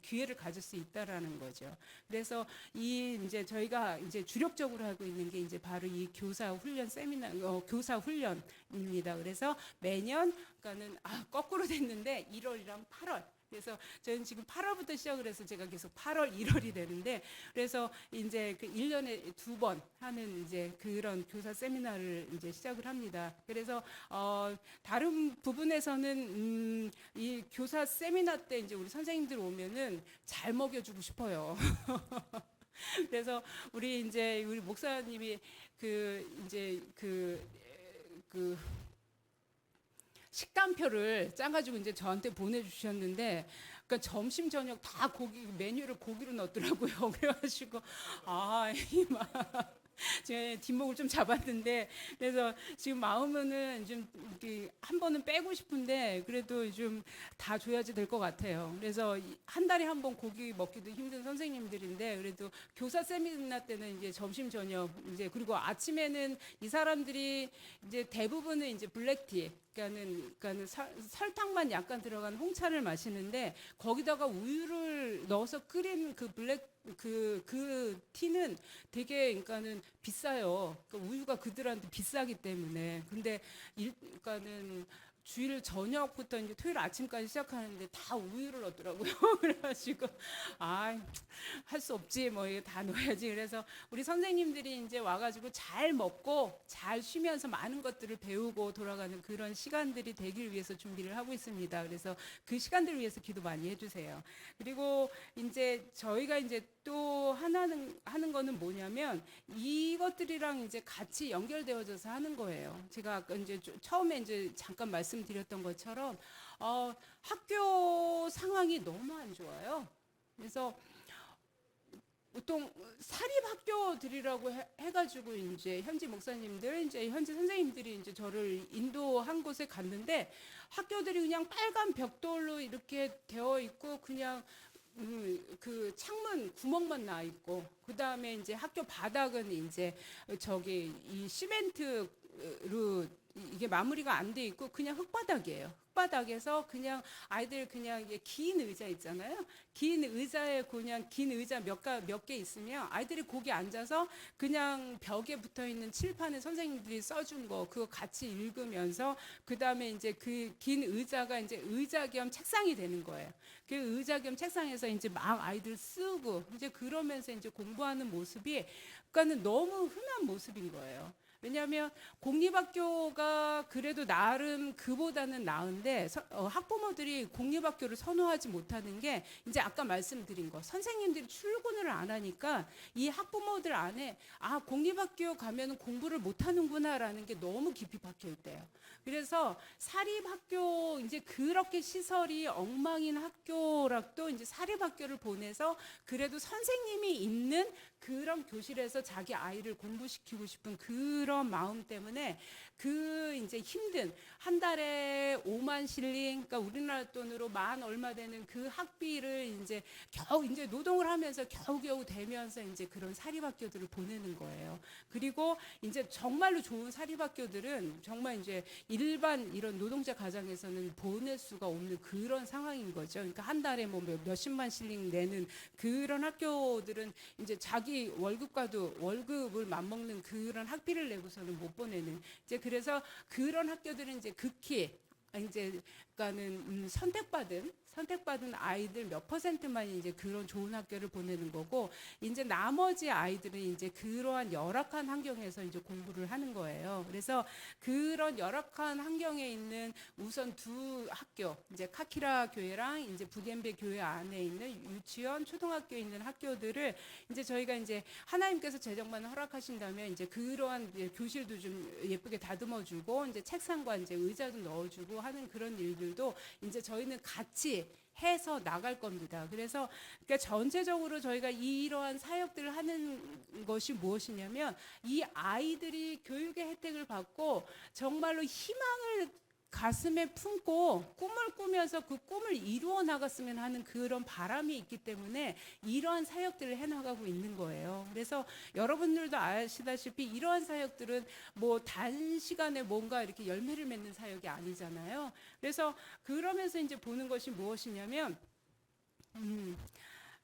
기회를 가질 수 있다라는 거죠. 그래서 이제 저희가 이제 주력적으로 하고 있는 게 이제 바로 이 교사 훈련 세미나, 교사 훈련입니다. 그래서 매년 그러니까는 거꾸로 됐는데 1월이랑 8월. 그래서 저는 지금 8월부터 시작을 해서 제가 계속 8월, 1월이 되는데, 그래서 이제 그 1년에 2번 하는 이제 그런 교사 세미나를 이제 시작을 합니다. 그래서 다른 부분에서는 이 교사 세미나 때 이제 우리 선생님들 오면은 잘 먹여주고 싶어요. 그래서 우리 목사님이 식단표를 짜가지고 이제 저한테 보내주셨는데, 그러니까 점심 저녁 다 메뉴를 고기로 넣더라고요. 그래가지고 제 뒷목을 좀 잡았는데, 그래서 지금 마음은 좀 한 번은 빼고 싶은데 그래도 좀 다 줘야지 될 것 같아요. 그래서 한 달에 한 번 고기 먹기도 힘든 선생님들인데, 그래도 교사 세미나 때는 이제 점심 저녁 이제 그리고 아침에는 이 사람들이 이제 대부분은 이제 블랙티, 그러니까는 설탕만 약간 들어간 홍차를 마시는데 거기다가 우유를 넣어서 끓인 그 티는 되게 그러니까는 비싸요. 그러니까 우유가 그들한테 비싸기 때문에. 근데 그러니까는 주일 저녁부터 이제 토요일 아침까지 시작하는데 다 우유를 넣더라고요. 그래가지고 할 수 없지, 뭐 이거 다 넣어야지. 그래서 우리 선생님들이 이제 와가지고 잘 먹고 잘 쉬면서 많은 것들을 배우고 돌아가는 그런 시간들이 되길 위해서 준비를 하고 있습니다. 그래서 그 시간들을 위해서 기도 많이 해주세요. 그리고 이제 저희가 이제 또 하는 거는 뭐냐면 이것들이랑 이제 같이 연결되어져서 하는 거예요. 제가 아까 이제 처음에 이제 잠깐 말씀드렸던 것처럼 학교 상황이 너무 안 좋아요. 그래서 보통 사립학교들이라고 해가지고 이제 현지 목사님들, 이제 현지 선생님들이 이제 저를 인도한 곳에 갔는데 학교들이 그냥 빨간 벽돌로 이렇게 되어 있고 그냥 그 창문 구멍만 나 있고, 그 다음에 이제 학교 바닥은 이제 이 시멘트로 이게 마무리가 안 돼 있고 그냥 흙바닥이에요. 흙바닥에서 그냥 아이들 그냥 이게 긴 의자 있잖아요. 긴 의자에 그냥 긴 의자 몇 개 있으면 아이들이 거기 앉아서 그냥 벽에 붙어 있는 칠판에 선생님들이 써준 거 그거 같이 읽으면서, 그 다음에 이제 그 긴 의자가 이제 의자 겸 책상이 되는 거예요. 그 의자 겸 책상에서 이제 막 아이들 쓰고 이제 그러면서 이제 공부하는 모습이 그러니까는 너무 흔한 모습인 거예요. 왜냐하면 공립학교가 그래도 나름 그보다는 나은데 학부모들이 공립학교를 선호하지 못하는 게 이제 아까 말씀드린 거 선생님들이 출근을 안 하니까 이 학부모들 안에 아 공립학교 가면 공부를 못하는구나라는 게 너무 깊이 박혀 있대요. 그래서 사립학교 이제 그렇게 시설이 엉망인 학교라도 이제 사립학교를 보내서 그래도 선생님이 있는 그런 교실에서 자기 아이를 공부시키고 싶은 그런 마음 때문에 그 이제 힘든 한 달에 5만 실링, 그러니까 우리나라 돈으로 만 얼마 되는 그 학비를 이제 겨우 이제 노동을 하면서 겨우겨우 대면서 이제 그런 사립학교들을 보내는 거예요. 그리고 이제 정말로 좋은 사립학교들은 정말 이제 일반 이런 노동자 가정에서는 보낼 수가 없는 그런 상황인 거죠. 그러니까 한 달에 뭐 몇십만 실링 내는 그런 학교들은 이제 자기 월급과도 월급을 맞먹는 그런 학비를 내고서는 못 보내는 이제 그래서 그런 학교들은 이제 극히 이제 그러니까는 선택받은 아이들 몇 퍼센트만 이제 그런 좋은 학교를 보내는 거고 이제 나머지 아이들은 이제 그러한 열악한 환경에서 이제 공부를 하는 거예요. 그래서 그런 열악한 환경에 있는 우선 두 학교 이제 카키라 교회랑 이제 부겐베 교회 안에 있는 유치원 초등학교에 있는 학교들을 이제 저희가 이제 하나님께서 재정만 허락하신다면 이제 그러한 이제 교실도 좀 예쁘게 다듬어주고 이제 책상과 이제 의자도 넣어주고 하는 그런 일들도 이제 저희는 같이 해서 나갈 겁니다. 그래서 그러니까 전체적으로 저희가 이러한 사역들을 하는 것이 무엇이냐면 이 아이들이 교육의 혜택을 받고 정말로 희망을 가슴에 품고 꿈을 꾸면서 그 꿈을 이루어 나갔으면 하는 그런 바람이 있기 때문에 이러한 사역들을 해나가고 있는 거예요. 그래서 여러분들도 아시다시피 이러한 사역들은 뭐 단시간에 뭔가 이렇게 열매를 맺는 사역이 아니잖아요. 그래서 그러면서 이제 보는 것이 무엇이냐면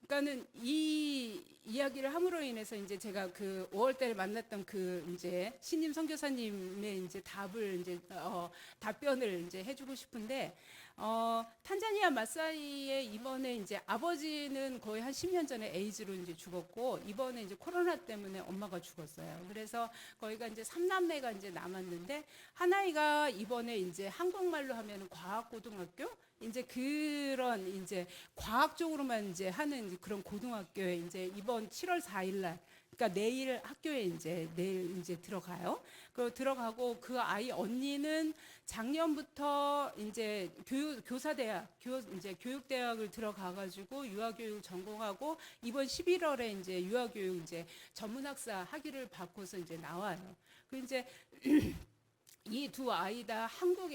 그러니까는 이 이야기를 함으로 인해서 이제 제가 그 5월달에 만났던 그 이제 신임 선교사님의 이제 답을 이제 답변을 이제 해주고 싶은데 탄자니아 마사이에 이번에 이제 아버지는 거의 한 10년 전에 에이즈로 이제 죽었고 이번에 이제 코로나 때문에 엄마가 죽었어요. 그래서 거기가 이제 3남매가 이제 남았는데 하나이가 이번에 이제 한국말로 하면은 과학고등학교 이제 그런 이제 과학적으로만 이제 하는 그런 고등학교에 이제 이번 7월 4일 날 그러니까 내일 학교에 이제 내일 이제 들어가요. 그 들어가고 그 아이 언니는 작년부터 이제 이제 교육대학을 들어가가지고 유아교육 전공하고 이번 11월에 이제 유아교육 이제 전문학사 학위를 받고서 이제 나와요. 그 이제 이 두 아이 다 한국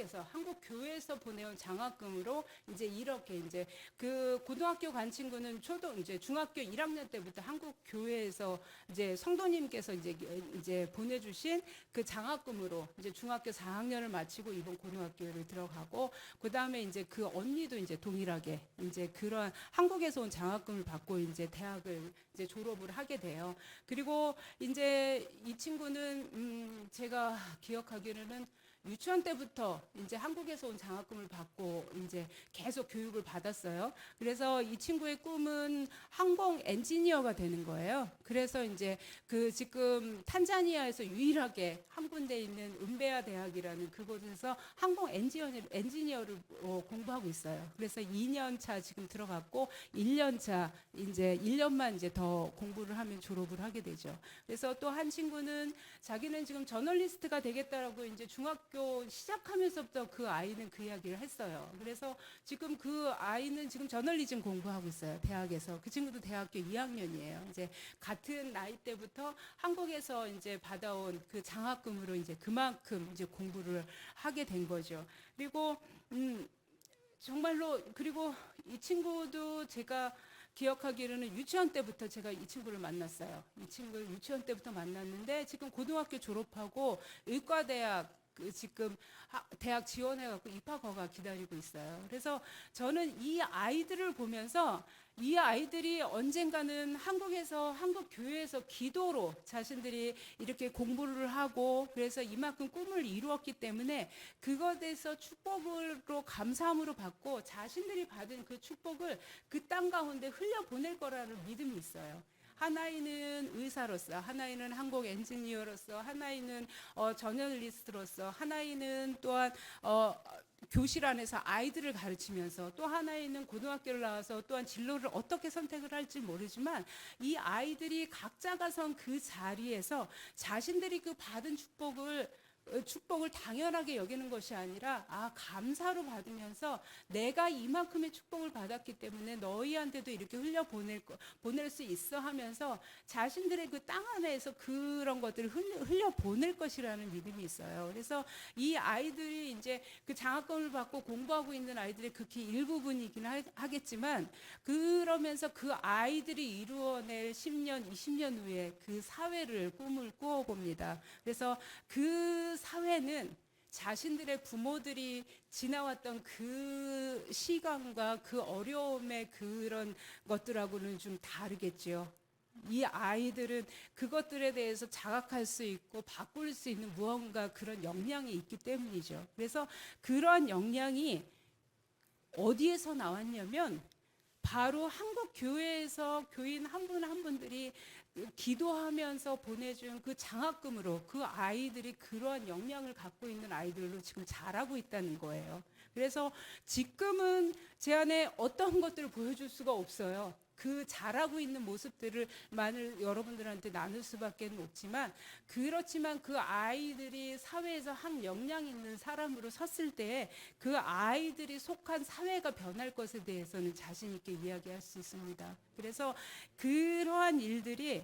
교회에서 보내온 장학금으로 이제 이렇게 이제 그 고등학교 간 친구는 이제 중학교 1학년 때부터 한국 교회에서 이제 성도님께서 이제 보내주신 그 장학금으로 이제 중학교 4학년을 마치고 이번 고등학교를 들어가고 그 다음에 이제 그 언니도 이제 동일하게 이제 그런 한국에서 온 장학금을 받고 이제 대학을 이제 졸업을 하게 돼요. 그리고 이제 이 친구는 제가 기억하기로는 유치원 때부터 이제 한국에서 온 장학금을 받고 이제 계속 교육을 받았어요. 그래서 이 친구의 꿈은 항공 엔지니어가 되는 거예요. 그래서 이제 그 지금 탄자니아에서 유일하게 한 군데 있는 은베아 대학이라는 그곳에서 항공 엔지니어를 공부하고 있어요. 그래서 2년 차 지금 들어갔고 1년 차 이제 1년만 이제 더 공부를 하면 졸업을 하게 되죠. 그래서 또 한 친구는 자기는 지금 저널리스트가 되겠다라고 이제 중학교 시작하면서부터 그 아이는 그 이야기를 했어요. 그래서 지금 그 아이는 지금 저널리즘 공부하고 있어요. 대학에서. 그 친구도 대학교 2학년이에요. 이제 같은 나이 때부터 한국에서 이제 받아온 그 장학금으로 이제 그만큼 이제 공부를 하게 된 거죠. 그리고 정말로 그리고 이 친구도 제가 기억하기로는 유치원 때부터 제가 이 친구를 만났어요. 이 친구를 유치원 때부터 만났는데 지금 고등학교 졸업하고 의과대학 지금 대학 지원해갖고 입학허가 기다리고 있어요. 그래서 저는 이 아이들을 보면서 이 아이들이 언젠가는 한국 교회에서 기도로 자신들이 이렇게 공부를 하고 그래서 이만큼 꿈을 이루었기 때문에 그것에서 축복으로 감사함으로 받고 자신들이 받은 그 축복을 그 땅 가운데 흘려보낼 거라는 믿음이 있어요. 하나이는 의사로서, 하나이는 한국 엔지니어로서, 하나이는 저널리스트로서, 하나이는 또한 교실 안에서 아이들을 가르치면서, 또 하나이는 고등학교를 나와서 또한 진로를 어떻게 선택을 할지 모르지만 이 아이들이 각자가 선 그 자리에서 자신들이 그 받은 축복을 당연하게 여기는 것이 아니라 감사로 받으면서 내가 이만큼의 축복을 받았기 때문에 너희한테도 이렇게 보낼 수 있어 하면서 자신들의 그 땅 안에서 그런 것들을 흘려 보낼 것이라는 믿음이 있어요. 그래서 이 아이들이 이제 그 장학금을 받고 공부하고 있는 아이들의 극히 일부분이긴 하겠지만, 그러면서 그 아이들이 이루어낼 10년, 20년 후에 그 사회를 꿈을 꾸어봅니다. 그래서 그 사회는 자신들의 부모들이 지나왔던 그 시간과 그 어려움의 그런 것들하고는 좀 다르겠죠. 이 아이들은 그것들에 대해서 자각할 수 있고 바꿀 수 있는 무언가 그런 역량이 있기 때문이죠. 그래서 그러한 역량이 어디에서 나왔냐면 바로 한국 교회에서 교인 한 분 한 분들이 기도하면서 보내준 그 장학금으로 그 아이들이 그러한 역량을 갖고 있는 아이들로 지금 자라고 있다는 거예요. 그래서 지금은 제 안에 어떤 것들을 보여줄 수가 없어요. 그 자라고 있는 모습들을 여러분들한테 나눌 수밖에 없지만, 그렇지만 그 아이들이 사회에서 한 역량 있는 사람으로 섰을 때 그 아이들이 속한 사회가 변할 것에 대해서는 자신 있게 이야기할 수 있습니다. 그래서 그러한 일들이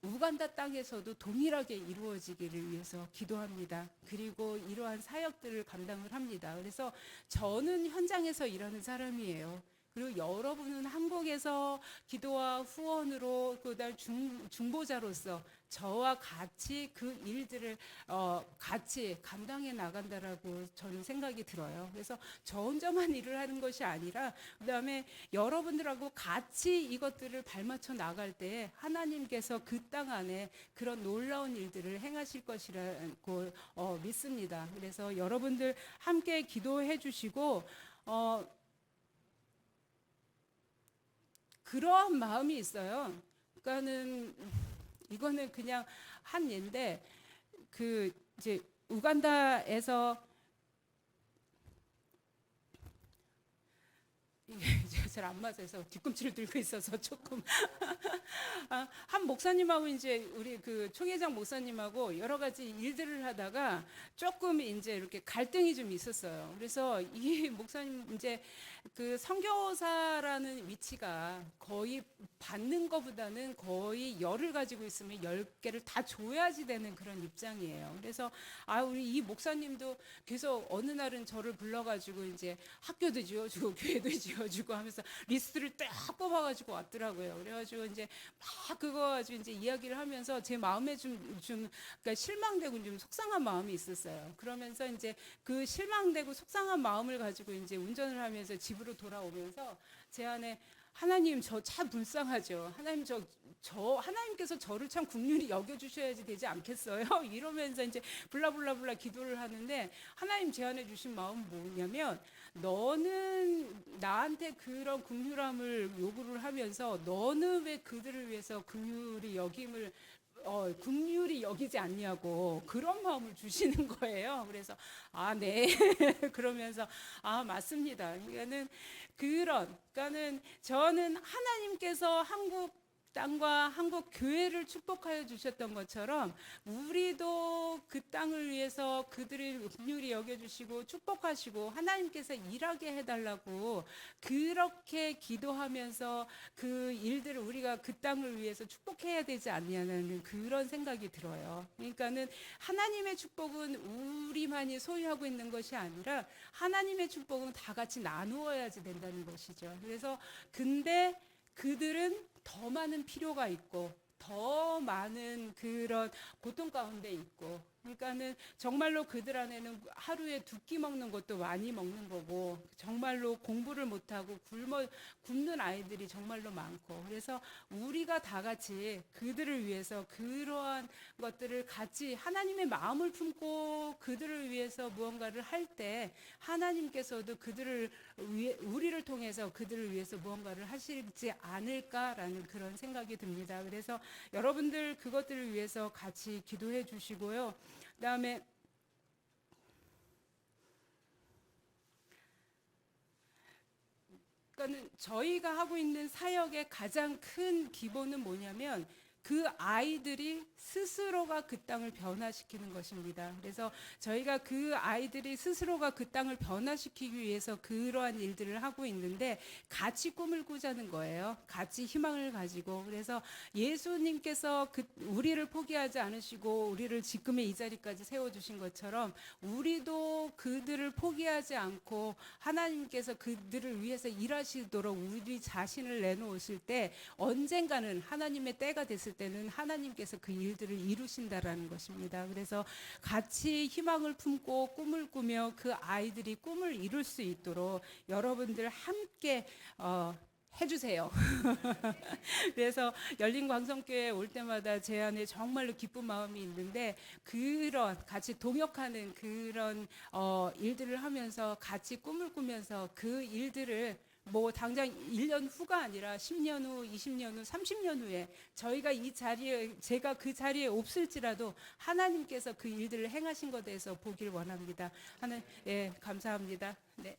우간다 땅에서도 동일하게 이루어지기를 위해서 기도합니다. 그리고 이러한 사역들을 감당을 합니다. 그래서 저는 현장에서 일하는 사람이에요. 그리고 여러분은 한국에서 기도와 후원으로 그다음 중보자로서 저와 같이 그 일들을 같이 감당해 나간다라고 저는 생각이 들어요. 그래서 저 혼자만 일을 하는 것이 아니라 그다음에 여러분들하고 같이 이것들을 발맞춰 나갈 때 하나님께서 그 땅 안에 그런 놀라운 일들을 행하실 것이라고 믿습니다. 그래서 여러분들 함께 기도해 주시고 그러한 마음이 있어요. 그러니까는 이거는 그냥 한 예인데, 이제 우간다에서 이게 잘 안 맞아서 뒤꿈치를 들고 있어서 조금 한 목사님하고 이제 우리 그 총회장 목사님하고 여러 가지 일들을 하다가 조금 이제 이렇게 갈등이 좀 있었어요. 그래서 이 목사님 이제 그 선교사라는 위치가 거의 받는 것보다는 거의 10을 가지고 있으면 10개를 다 줘야지 되는 그런 입장이에요. 그래서 우리 이 목사님도 계속 어느 날은 저를 불러가지고 이제 학교도 지어주고 교회도 지어주고 하면서 리스트를 딱 뽑아가지고 왔더라고요. 그래가지고 이제 막 그거 가지고 이제 이야기를 하면서 제 마음에 그러니까 실망되고 좀 속상한 마음이 있었어요. 그러면서 이제 그 실망되고 속상한 마음을 가지고 이제 운전을 하면서 집으로 돌아오면서 제 안에 하나님 저 참 불쌍하죠. 하나님 하나님께서 저를 참 긍휼히 여겨주셔야지 되지 않겠어요? 이러면서 이제 블라블라블라 기도를 하는데, 하나님 제 안에 주신 마음은 뭐냐면, 너는 나한테 그런 긍휼함을 요구를 하면서 너는 왜 그들을 위해서 긍휼히 여기지 않냐고 그런 마음을 주시는 거예요. 그래서 네. 그러면서 맞습니다. 그러니까는 저는 하나님께서 한국 땅과 한국 교회를 축복하여 주셨던 것처럼 우리도 그 땅을 위해서 그들을 긍휼히 여겨주시고 축복하시고 하나님께서 일하게 해달라고 그렇게 기도하면서 그 일들을 우리가 그 땅을 위해서 축복해야 되지 않냐는 그런 생각이 들어요. 그러니까는 하나님의 축복은 우리만이 소유하고 있는 것이 아니라 하나님의 축복은 다 같이 나누어야지 된다는 것이죠. 그래서 근데 그들은 더 많은 필요가 있고 더 많은 그런 고통 가운데 있고, 그러니까는 정말로 그들 안에는 하루에 두 끼 먹는 것도 많이 먹는 거고, 정말로 공부를 못하고 굶는 아이들이 정말로 많고, 그래서 우리가 다 같이 그들을 위해서 그러한 것들을 같이 하나님의 마음을 품고 그들을 위해서 무언가를 할 때 하나님께서도 그들을 위해, 우리를 통해서 그들을 위해서 무언가를 하시지 않을까라는 그런 생각이 듭니다. 그래서 여러분들 그것들을 위해서 같이 기도해 주시고요. 그다음에 그러니까는 저희가 하고 있는 사역의 가장 큰 기본은 뭐냐면 그 아이들이 스스로가 그 땅을 변화시키는 것입니다. 그래서 저희가 그 아이들이 스스로가 그 땅을 변화시키기 위해서 그러한 일들을 하고 있는데 같이 꿈을 꾸자는 거예요. 같이 희망을 가지고. 그래서 예수님께서 우리를 포기하지 않으시고 우리를 지금의 이 자리까지 세워주신 것처럼 우리도 그들을 포기하지 않고 하나님께서 그들을 위해서 일하시도록 우리 자신을 내놓으실 때 언젠가는 하나님의 때가 됐을 때는 하나님께서 그 일들을 이루신다라는 것입니다. 그래서 같이 희망을 품고 꿈을 꾸며 그 아이들이 꿈을 이룰 수 있도록 여러분들 함께 해주세요. 그래서 열린 광성교회 올 때마다 제 안에 정말로 기쁜 마음이 있는데 그런 같이 동역하는 그런 일들을 하면서 같이 꿈을 꾸면서 그 일들을 뭐 당장 1년 후가 아니라 10년 후, 20년 후, 30년 후에 저희가 이 자리에 제가 그 자리에 없을지라도 하나님께서 그 일들을 행하신 것에 대해서 보길 원합니다. 하나님, 예, 감사합니다. 네.